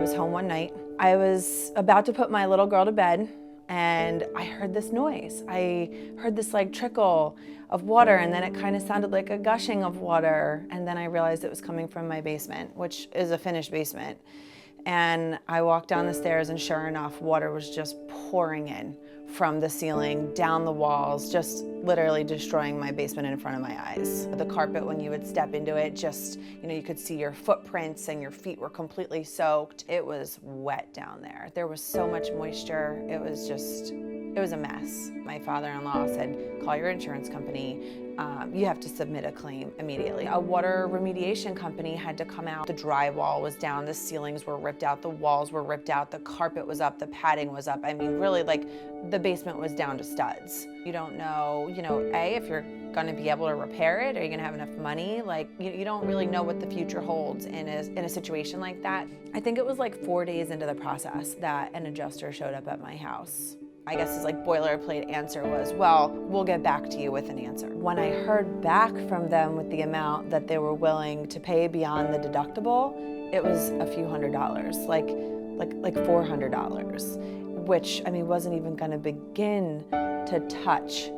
was home one night. I was about to put my little girl to bed and I heard this noise. I heard this like trickle of water, and then it kind of sounded like a gushing of water. And then I realized it was coming from my basement, which is a finished basement. And I walked down the stairs and sure enough, water was just pouring in from the ceiling, down the walls, just literally destroying my basement in front of my eyes. The carpet, when you would step into it, just, you could see your footprints and your feet were completely soaked. It was wet down there. There was so much moisture. It was a mess. My father-in-law said, call your insurance company. You have to submit a claim immediately. A water remediation company had to come out. The drywall was down, the ceilings were ripped out, the walls were ripped out, the carpet was up, the padding was up. I mean, really, like, the basement was down to studs. You don't know, A, if you're gonna be able to repair it, are you gonna have enough money? Like, you don't really know what the future holds in a situation like that. I think it was like 4 days into the process that an adjuster showed up at my house. I guess his boilerplate answer was, well, we'll get back to you with an answer. When I heard back from them with the amount that they were willing to pay beyond the deductible, it was a few $100s, like $400, which, wasn't even gonna begin to touch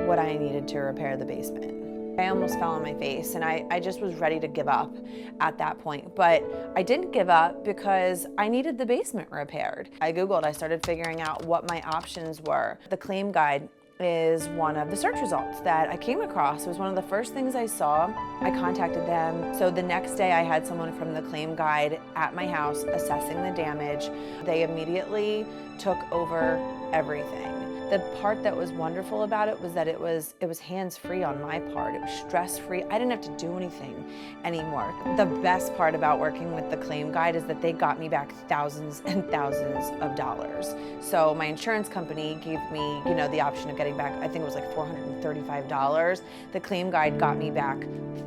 what I needed to repair the basement. I almost fell on my face, and I just was ready to give up at that point. But I didn't give up because I needed the basement repaired. I Googled, I started figuring out what my options were. The claim guide is one of the search results that I came across. It was one of the first things I saw. I contacted them. So the next day I had someone from the claim guide at my house assessing the damage. They immediately took over everything. The part that was wonderful about it was that it was hands-free on my part. It was stress-free. I didn't have to do anything anymore. The best part about working with the claim guide is that they got me back thousands and thousands of dollars. So my insurance company gave me, the option of getting back, I think it was like $435. The claim guide got me back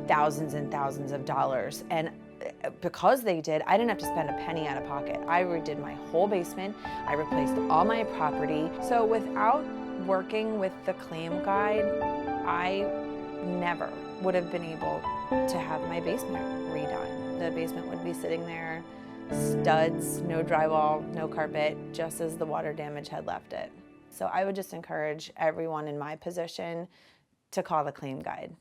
thousands and thousands of dollars. And because they did, I didn't have to spend a penny out of pocket. I redid my whole basement. I replaced all my property. So without working with the claim guide, I never would have been able to have my basement redone. The basement would be sitting there, studs, no drywall, no carpet, just as the water damage had left it. So I would just encourage everyone in my position to call the claim guide.